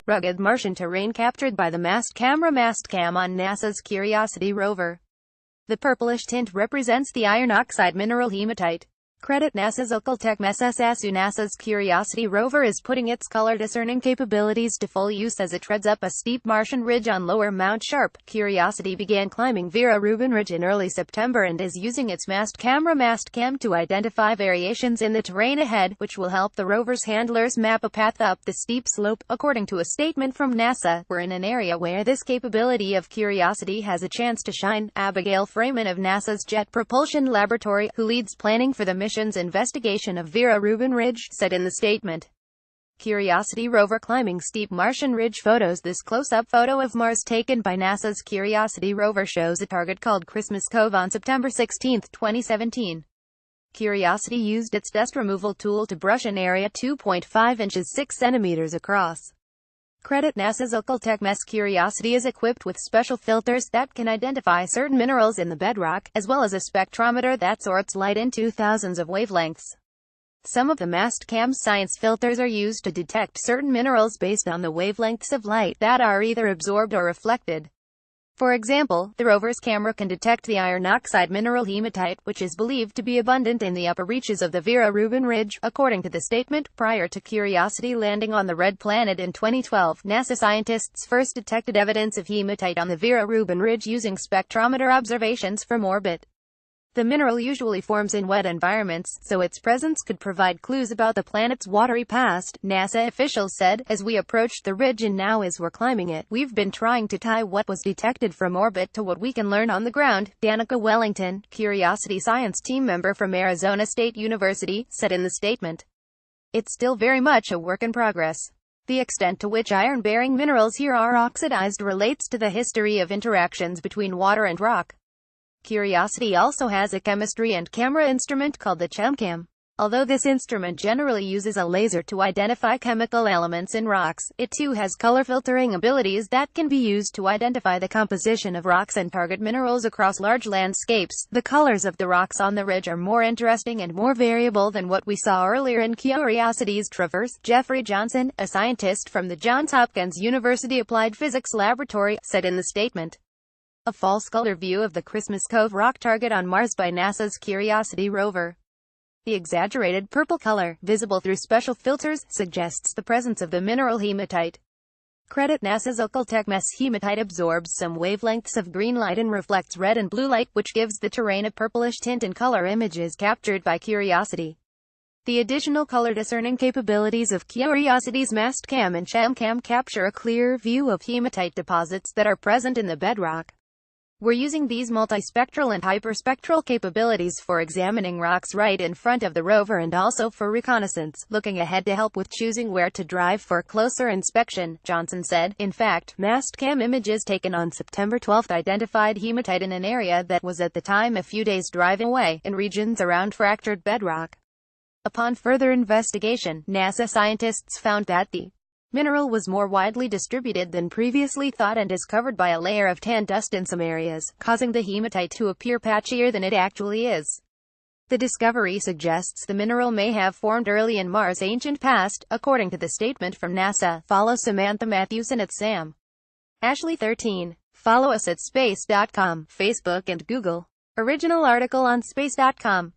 rugged Martian terrain captured by the Mast Camera Mastcam on NASA's Curiosity rover. The purplish tint represents the ironoxide mineral hematite. Credit NASA's Occultech MSSSU. NASA's Curiosity rover is putting its color-discerning capabilities to full use as it treads up a steep Martian ridge on lower Mount Sharp. Curiosity began climbing Vera Rubin Ridge in early September and is using its Mast Camera Mastcam to identify variations in the terrain ahead, which will help the rover's handlers map a path up the steep slope. According to a statement from NASA, we're in an area where this capability of Curiosity has a chance to shine. Abigail Freeman of NASA's Jet Propulsion Laboratory, who leads planning for the mission's investigation of Vera Rubin Ridge, said in the statement. Curiosity rover climbing steep Martian ridge photos. This close-up photo of Mars taken by NASA's Curiosity rover shows a target called Christmas Cove on September 16, 2017. Curiosity used its dust removal tool to brush an area 2.5 inches 6 centimeters across. Credit NASA's Occultech Mess. Curiosity is equipped with special filters that can identify certain minerals in the bedrock, as well as a spectrometer that sorts light into thousands of wavelengths. Some of the Mastcam's science filters are used to detect certain minerals based on the wavelengths of light that are either absorbed or reflected. For example, the rover's camera can detect the iron oxide mineral hematite, which is believed to be abundant in the upper reaches of the Vera Rubin Ridge. According to the statement, prior to Curiosity landing on the Red Planet in 2012, NASA scientists first detected evidence of hematite on the Vera Rubin Ridge using spectrometer observations from orbit. The mineral usually forms in wet environments, so its presence could provide clues about the planet's watery past, NASA officials said. As we approached the ridge and now as we're climbing it, we've been trying to tie what was detected from orbit to what we can learn on the ground, Danica Wellington, Curiosity science team member from Arizona State University, said in the statement. It's still very much a work in progress. The extent to which iron-bearing minerals here are oxidized relates to the history of interactions between water and rock. Curiosity also has a chemistry and camera instrument called the ChemCam. Although this instrument generally uses a laser to identify chemical elements in rocks, it too has color filtering abilities that can be used to identify the composition of rocks and target minerals across large landscapes. The colors of the rocks on the ridge are more interesting and more variable than what we saw earlier in Curiosity's traverse. Jeffrey Johnson, a scientist from the Johns Hopkins University Applied Physics Laboratory, said in the statement. A false color view of the Christmas Cove rock target on Mars by NASA's Curiosity rover. The exaggerated purple color, visible through special filters, suggests the presence of the mineral hematite. Credit NASA's Occultech Mess. Hematite absorbs some wavelengths of green light and reflects red and blue light, which gives the terrain a purplish tint in color images captured by Curiosity. The additional color discerning capabilities of Curiosity's Mastcam and ChemCam capture a clear view of hematite deposits that are present in the bedrock. We're using these multispectral and hyperspectral capabilities for examining rocks right in front of the rover and also for reconnaissance, looking ahead to help with choosing where to drive for closer inspection, Johnson said. In fact, Mastcam images taken on September 12 identified hematite in an area that was at the time a few days' drive away, in regions around fractured bedrock. Upon further investigation, NASA scientists found that the mineral was more widely distributed than previously thought and is covered by a layer of tan dust in some areas, causing the hematite to appear patchier than it actually is. The discovery suggests the mineral may have formed early in Mars' ancient past, according to the statement from NASA. Follow Samantha Matthewson at Sam Ashley 13. Follow us at space.com, Facebook and Google. Original article on space.com.